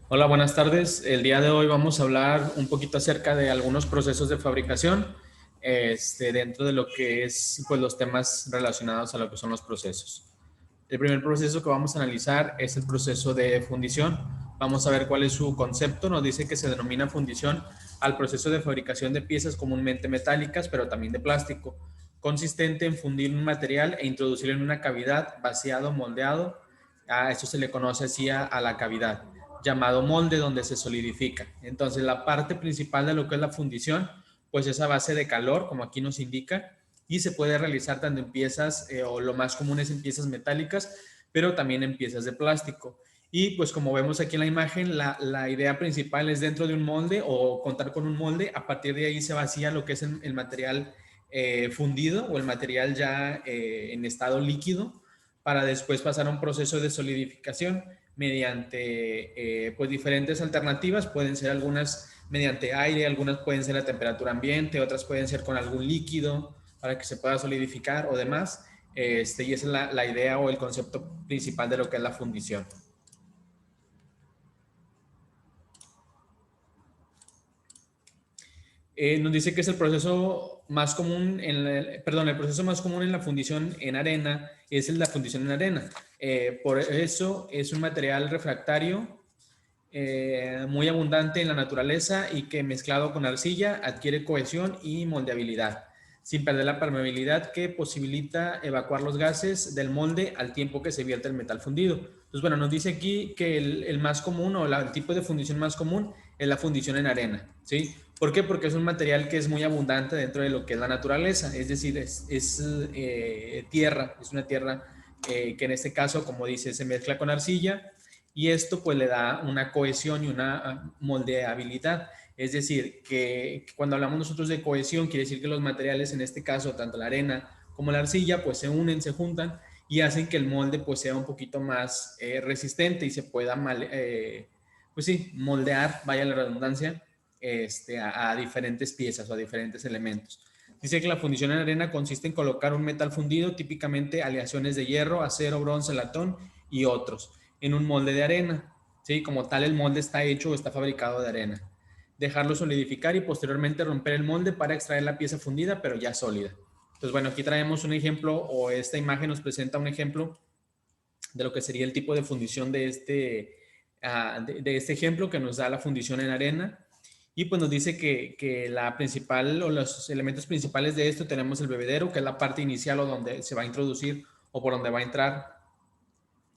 Hola, buenas tardes. El día de hoy vamos a hablar un poquito acerca de algunos procesos de fabricación, dentro de lo que es pues, los temas relacionados a lo que son los procesos. El primer proceso que vamos a analizar es el proceso de fundición. Vamos a ver cuál es su concepto. Nos dice que se denomina fundición al proceso de fabricación de piezas comúnmente metálicas, pero también de plástico, consistente en fundir un material e introducirlo en una cavidad, vaciado, moldeado. A esto se le conoce así a la cavidad, llamado molde, donde se solidifica. Entonces, la parte principal de lo que es la fundición, pues es a base de calor, como aquí nos indica, y se puede realizar tanto en piezas, o lo más común es en piezas metálicas, pero también en piezas de plástico. Y pues como vemos aquí en la imagen, la idea principal es dentro de un molde o contar con un molde. A partir de ahí se vacía lo que es el material fundido o el material ya en estado líquido, para después pasar a un proceso de solidificación mediante pues diferentes alternativas. Pueden ser algunas mediante aire, algunas pueden ser a temperatura ambiente, otras pueden ser con algún líquido para que se pueda solidificar o demás. Y esa es la idea o el concepto principal de lo que es la fundición. Nos dice que es el proceso más común el proceso más común en la fundición en arena es el de la fundición en arena. Por eso es un material refractario muy abundante en la naturaleza y que mezclado con arcilla adquiere cohesión y moldeabilidad, sin perder la permeabilidad que posibilita evacuar los gases del molde al tiempo que se vierte el metal fundido. Entonces, bueno, nos dice aquí que el más común o el tipo de fundición más común es la fundición en arena, ¿sí? ¿Por qué? Porque es un material que es muy abundante dentro de lo que es la naturaleza, es decir, es tierra, es una tierra que en este caso, como dice, se mezcla con arcilla, y esto pues le da una cohesión y una moldeabilidad. Es decir, que cuando hablamos nosotros de cohesión, quiere decir que los materiales, en este caso, tanto la arena como la arcilla, pues se unen, se juntan y hacen que el molde pues sea un poquito más resistente y se pueda pues sí, moldear, vaya la redundancia, a diferentes piezas o a diferentes elementos. Dice que la fundición en arena consiste en colocar un metal fundido, típicamente aleaciones de hierro, acero, bronce, latón y otros, en un molde de arena. ¿Sí? Como tal, el molde está hecho o está fabricado de arena. Dejarlo solidificar y posteriormente romper el molde para extraer la pieza fundida, pero ya sólida. Entonces, bueno, aquí traemos un ejemplo, o esta imagen nos presenta un ejemplo de lo que sería el tipo de fundición de este ejemplo que nos da la fundición en arena. Y pues nos dice que la principal o los elementos principales de esto tenemos el bebedero, que es la parte inicial o donde se va a introducir o por donde va a entrar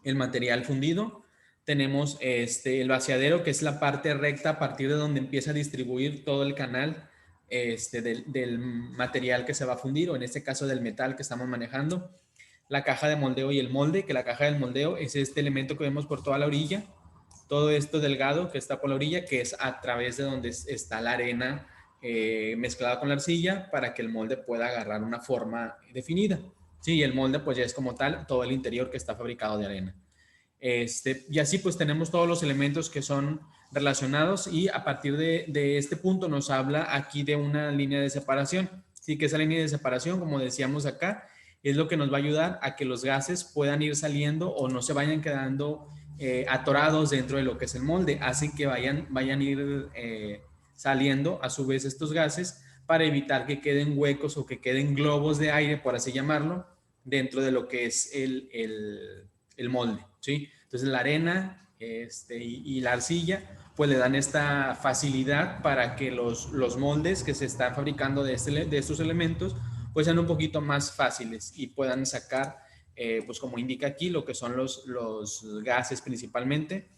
el material fundido. Tenemos el vaciadero, que es la parte recta a partir de donde empieza a distribuir todo el canal del material que se va a fundir, o en este caso del metal que estamos manejando. La caja de moldeo y el molde, que la caja del moldeo es este elemento que vemos por toda la orilla, todo esto delgado que está por la orilla, que es a través de donde está la arena mezclada con la arcilla para que el molde pueda agarrar una forma definida. Sí, y el molde pues ya es como tal todo el interior que está fabricado de arena. Y así pues tenemos todos los elementos que son relacionados, y a partir de este punto nos habla aquí de una línea de separación. Sí, que esa línea de separación, como decíamos acá, es lo que nos va a ayudar a que los gases puedan ir saliendo o no se vayan quedando atorados dentro de lo que es el molde. Hacen que vayan a ir saliendo a su vez estos gases para evitar que queden huecos o que queden globos de aire, por así llamarlo, dentro de lo que es el molde, ¿sí? Entonces la arena y la arcilla pues le dan esta facilidad para que los moldes que se están fabricando de estos elementos pues sean un poquito más fáciles y puedan sacar, pues como indica aquí, lo que son los gases principalmente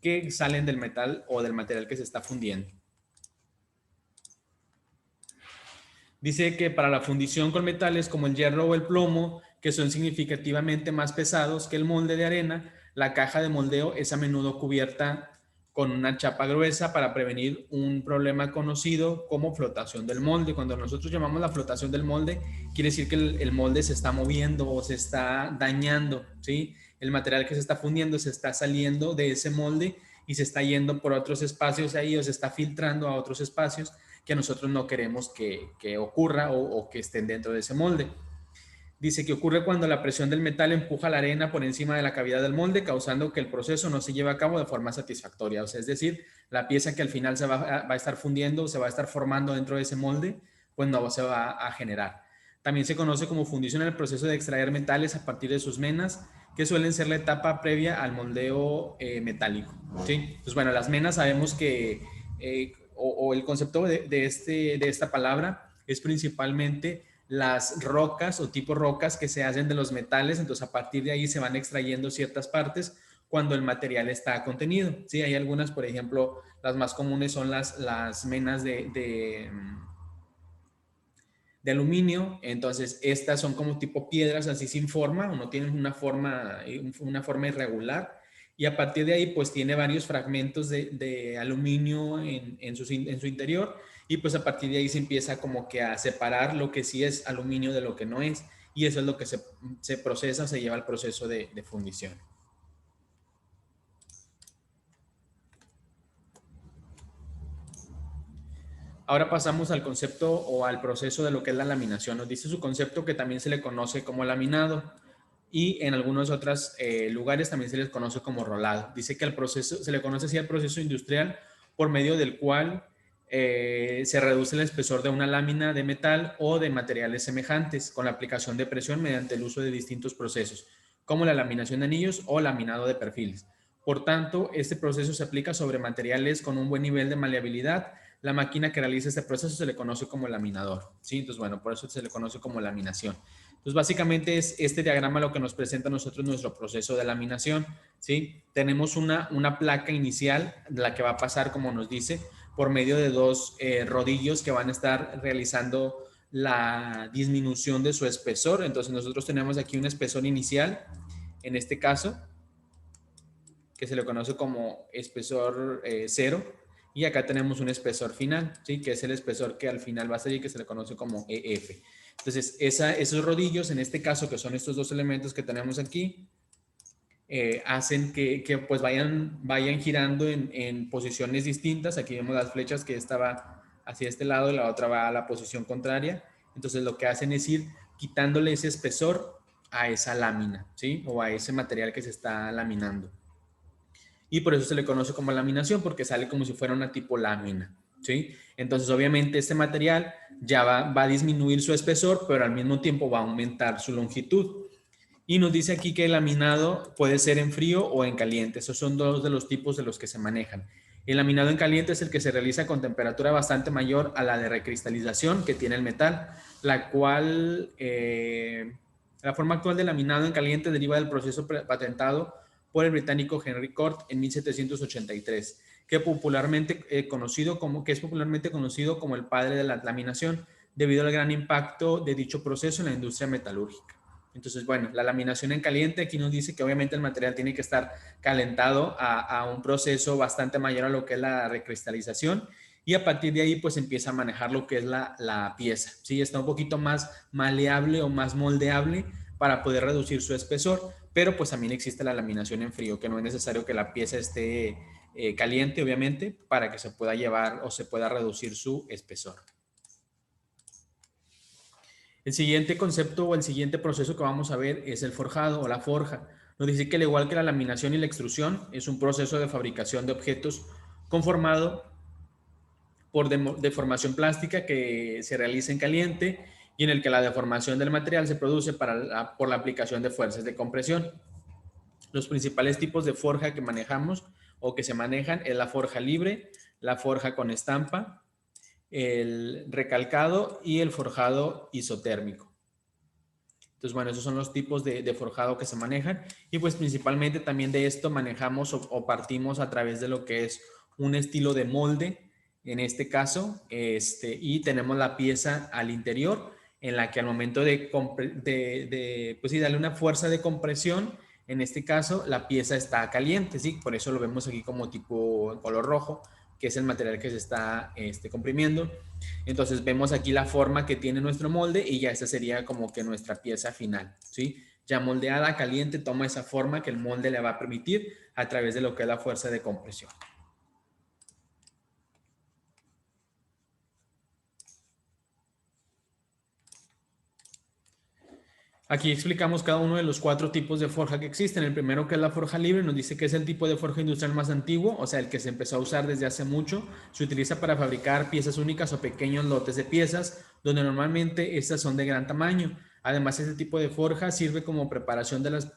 que salen del metal o del material que se está fundiendo. Dice que para la fundición con metales como el hierro o el plomo, que son significativamente más pesados que el molde de arena, la caja de moldeo es a menudo cubierta con una chapa gruesa para prevenir un problema conocido como flotación del molde. Cuando nosotros llamamos la flotación del molde, quiere decir que el molde se está moviendo o se está dañando, ¿sí? El material que se está fundiendo se está saliendo de ese molde y se está yendo por otros espacios ahí, o se está filtrando a otros espacios que nosotros no queremos que ocurra o que estén dentro de ese molde. Dice que ocurre cuando la presión del metal empuja la arena por encima de la cavidad del molde, causando que el proceso no se lleve a cabo de forma satisfactoria. O sea, es decir, la pieza que al final se va a estar fundiendo, se va a estar formando dentro de ese molde, pues no se va a generar. También se conoce como fundición el proceso de extraer metales a partir de sus menas, que suelen ser la etapa previa al moldeo metálico. ¿Sí? Pues bueno, las menas sabemos que, o el concepto de esta palabra es principalmente las rocas o tipo rocas que se hacen de los metales, entonces a partir de ahí se van extrayendo ciertas partes cuando el material está contenido. Sí, hay algunas, por ejemplo, las más comunes son las menas de aluminio, entonces estas son como tipo piedras así sin forma, o no tienen una forma irregular, y a partir de ahí pues tiene varios fragmentos de aluminio en su interior, y pues a partir de ahí se empieza como que a separar lo que sí es aluminio de lo que no es, y eso es lo que se procesa, se lleva al proceso de fundición. Ahora pasamos al concepto o al proceso de lo que es la laminación. Nos dice su concepto que también se le conoce como laminado y en algunos otros lugares también se les conoce como rolado. Dice que el proceso, se le conoce así al proceso industrial por medio del cual se reduce el espesor de una lámina de metal o de materiales semejantes con la aplicación de presión mediante el uso de distintos procesos, como la laminación de anillos o laminado de perfiles. Por tanto, este proceso se aplica sobre materiales con un buen nivel de maleabilidad. La máquina que realiza este proceso se le conoce como laminador, ¿sí? Entonces, bueno, por eso se le conoce como laminación. Entonces, básicamente es este diagrama lo que nos presenta a nosotros nuestro proceso de laminación, ¿sí? Tenemos una placa inicial, la que va a pasar, como nos dice, por medio de dos rodillos que van a estar realizando la disminución de su espesor. Entonces, nosotros tenemos aquí un espesor inicial, en este caso, que se le conoce como espesor cero, y acá tenemos un espesor final, ¿sí? Que es el espesor que al final va a salir, que se le conoce como EF. Entonces, esos rodillos, en este caso, que son estos dos elementos que tenemos aquí, hacen que pues vayan girando en posiciones distintas. Aquí vemos las flechas, que esta va hacia este lado y la otra va a la posición contraria. Entonces, lo que hacen es ir quitándole ese espesor a esa lámina, ¿sí? O a ese material que se está laminando. Y por eso se le conoce como laminación, porque sale como si fuera una tipo lámina, ¿sí? Entonces, obviamente, este material ya va a disminuir su espesor, pero al mismo tiempo va a aumentar su longitud. Y nos dice aquí que el laminado puede ser en frío o en caliente. Esos son dos de los tipos de los que se manejan. El laminado en caliente es el que se realiza con temperatura bastante mayor a la de recristalización que tiene el metal, la cual, la forma actual de laminado en caliente deriva del proceso patentado por el británico Henry Cort en 1783, que es popularmente conocido como el padre de la laminación, debido al gran impacto de dicho proceso en la industria metalúrgica. Entonces, bueno, la laminación en caliente aquí nos dice que obviamente el material tiene que estar calentado a un proceso bastante mayor a lo que es la recristalización, y a partir de ahí pues empieza a manejar lo que es la pieza. Sí, está un poquito más maleable o más moldeable para poder reducir su espesor, pero pues también existe la laminación en frío, que no es necesario que la pieza esté caliente, obviamente, para que se pueda llevar o se pueda reducir su espesor. El siguiente concepto o el siguiente proceso que vamos a ver es el forjado o la forja. Nos dice que al igual que la laminación y la extrusión, es un proceso de fabricación de objetos conformado por deformación plástica que se realiza en caliente y en el que la deformación del material se produce por la aplicación de fuerzas de compresión. Los principales tipos de forja que manejamos o que se manejan es la forja libre, la forja con estampa, el recalcado y el forjado isotérmico. Entonces, bueno, esos son los tipos de forjado que se manejan, y pues principalmente también de esto manejamos o partimos a través de lo que es un estilo de molde, en este caso, y tenemos la pieza al interior en la que al momento pues sí, darle una fuerza de compresión, en este caso la pieza está caliente, ¿sí? Por eso lo vemos aquí como tipo en color rojo, que es el material que se está comprimiendo. Entonces vemos aquí la forma que tiene nuestro molde y ya esa sería como que nuestra pieza final, ¿sí? Ya moldeada, caliente, toma esa forma que el molde le va a permitir a través de lo que es la fuerza de compresión. Aquí explicamos cada uno de los 4 tipos de forja que existen. El primero, que es la forja libre, nos dice que es el tipo de forja industrial más antiguo, o sea, el que se empezó a usar desde hace mucho. Se utiliza para fabricar piezas únicas o pequeños lotes de piezas, donde normalmente estas son de gran tamaño. Además, este tipo de forja sirve como preparación de las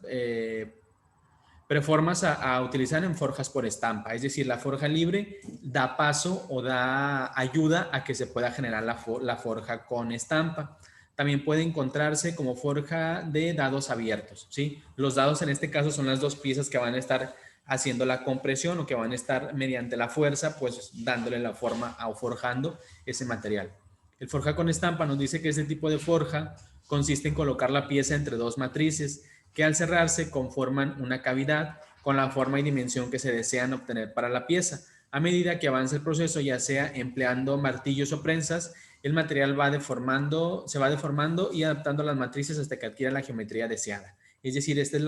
preformas a utilizar en forjas por estampa. Es decir, la forja libre da paso o da ayuda a que se pueda generar la forja con estampa. También puede encontrarse como forja de dados abiertos, ¿sí? Los dados en este caso son las 2 piezas que van a estar haciendo la compresión o que van a estar mediante la fuerza, pues dándole la forma o forjando ese material. El forja con estampa nos dice que este tipo de forja consiste en colocar la pieza entre 2 matrices que al cerrarse conforman una cavidad con la forma y dimensión que se desean obtener para la pieza. A medida que avanza el proceso, ya sea empleando martillos o prensas, el material se va deformando y adaptando las matrices hasta que adquiera la geometría deseada. Es decir, este es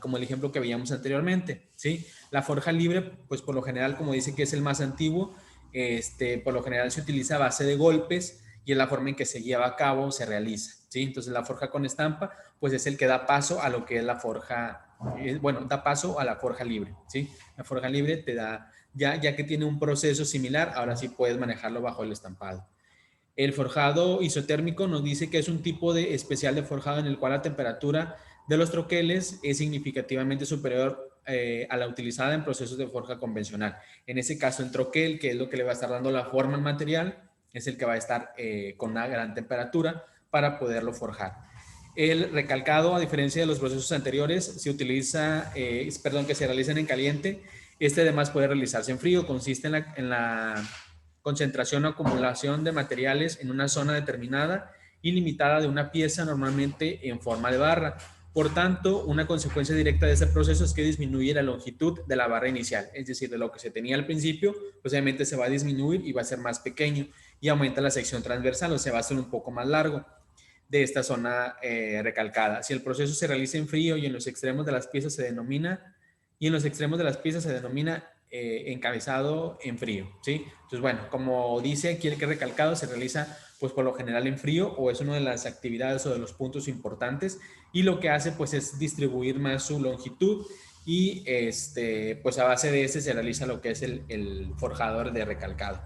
como el ejemplo que veíamos anteriormente, ¿sí? La forja libre, pues por lo general, como dice que es el más antiguo, por lo general se utiliza a base de golpes y es la forma en que se lleva a cabo, se realiza, ¿sí? Entonces la forja con estampa, pues es el que da paso a lo que es la forja, bueno, da paso a la forja libre, ¿sí? La forja libre te da, ya que tiene un proceso similar, ahora sí puedes manejarlo bajo el estampado. El forjado isotérmico nos dice que es un tipo de especial de forjado en el cual la temperatura de los troqueles es significativamente superior a la utilizada en procesos de forja convencional. En ese caso, el troquel, que es lo que le va a estar dando la forma al material, es el que va a estar con una gran temperatura para poderlo forjar. El recalcado, a diferencia de los procesos anteriores, se utiliza, que se realizan en caliente. Este además puede realizarse en frío. Consiste en la concentración o acumulación de materiales en una zona determinada y limitada de una pieza, normalmente en forma de barra. Por tanto, una consecuencia directa de este proceso es que disminuye la longitud de la barra inicial, es decir, de lo que se tenía al principio, pues obviamente se va a disminuir y va a ser más pequeño y aumenta la sección transversal, o sea, va a ser un poco más largo de esta zona recalcada. Si el proceso se realiza en frío y en los extremos de las piezas se denomina encabezado en frío, ¿sí? Entonces, bueno, como dice aquí el que recalcado se realiza pues por lo general en frío o es una de las actividades o de los puntos importantes y lo que hace pues es distribuir más su longitud y pues a base de ese se realiza lo que es el forjador de recalcado.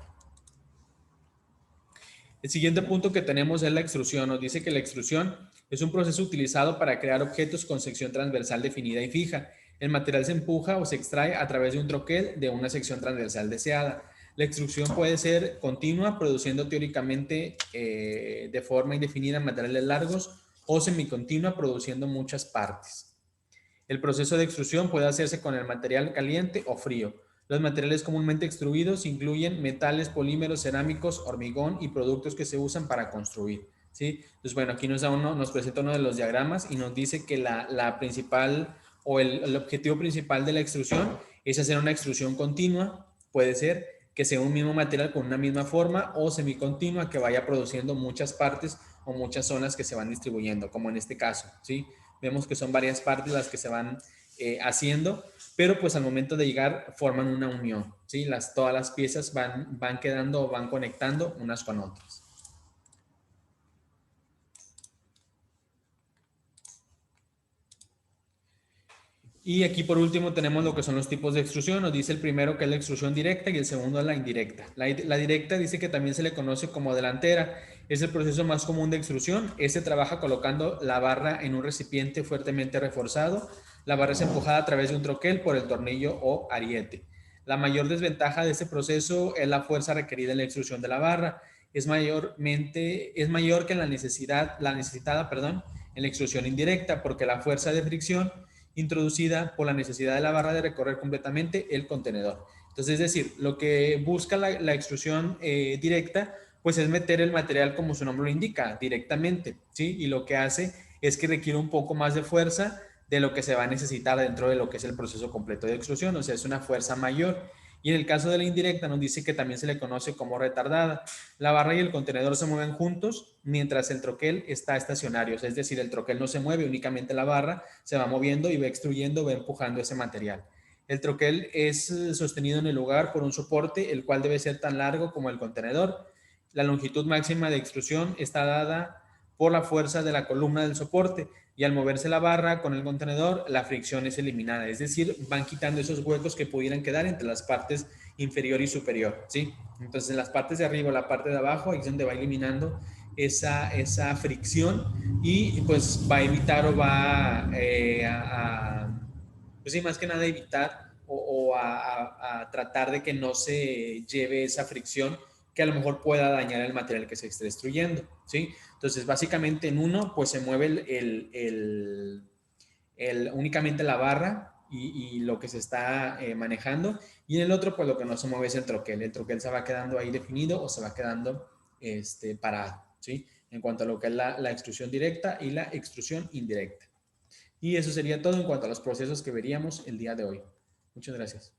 El siguiente punto que tenemos es la extrusión. Nos dice que la extrusión es un proceso utilizado para crear objetos con sección transversal definida y fija. El material se empuja o se extrae a través de un troquel de una sección transversal deseada. La extrusión puede ser continua, produciendo teóricamente de forma indefinida materiales largos, o semicontinua, produciendo muchas partes. El proceso de extrusión puede hacerse con el material caliente o frío. Los materiales comúnmente extruidos incluyen metales, polímeros, cerámicos, hormigón y productos que se usan para construir, ¿sí? Entonces, bueno, aquí nos presenta uno de los diagramas y nos dice que la principal o el objetivo principal de la extrusión es hacer una extrusión continua, puede ser que sea un mismo material con una misma forma o semicontinua que vaya produciendo muchas partes o muchas zonas que se van distribuyendo, como en este caso, ¿sí? Vemos que son varias partes las que se van haciendo, pero pues al momento de llegar forman una unión, ¿sí? Todas las piezas van quedando o van conectando unas con otras. Y aquí por último tenemos lo que son los tipos de extrusión. Nos dice el primero que es la extrusión directa y el segundo es la indirecta. La directa dice que también se le conoce como delantera. Es el proceso más común de extrusión. Este trabaja colocando la barra en un recipiente fuertemente reforzado. La barra es empujada a través de un troquel por el tornillo o ariete. La mayor desventaja de este proceso es la fuerza requerida en la extrusión de la barra. Es mayor que la necesitada, en la extrusión indirecta, porque la fuerza de fricción introducida por la necesidad de la barra de recorrer completamente el contenedor. Entonces, es decir, lo que busca la extrusión directa, pues es meter el material como su nombre lo indica, directamente, ¿sí? Y lo que hace es que requiere un poco más de fuerza de lo que se va a necesitar dentro de lo que es el proceso completo de extrusión, o sea, es una fuerza mayor. Y en el caso de la indirecta nos dice que también se le conoce como retardada. La barra y el contenedor se mueven juntos mientras el troquel está estacionario, es decir, el troquel no se mueve, únicamente la barra se va moviendo y va extruyendo, va empujando ese material. El troquel es sostenido en el lugar por un soporte, el cual debe ser tan largo como el contenedor. La longitud máxima de extrusión está dada por la fuerza de la columna del soporte, y al moverse la barra con el contenedor, la fricción es eliminada, es decir, van quitando esos huecos que pudieran quedar entre las partes inferior y superior, ¿sí? Entonces, en las partes de arriba o la parte de abajo, ahí es donde va eliminando esa fricción, y pues va a evitar o va pues sí, más que nada evitar o a tratar de que no se lleve esa fricción que a lo mejor pueda dañar el material que se esté destruyendo, ¿sí? Entonces, básicamente en uno, pues se mueve únicamente la barra y lo que se está manejando, y en el otro, pues lo que no se mueve es el troquel se va quedando ahí definido o se va quedando parado, ¿sí? En cuanto a lo que es la extrusión directa y la extrusión indirecta. Y eso sería todo en cuanto a los procesos que veríamos el día de hoy. Muchas gracias.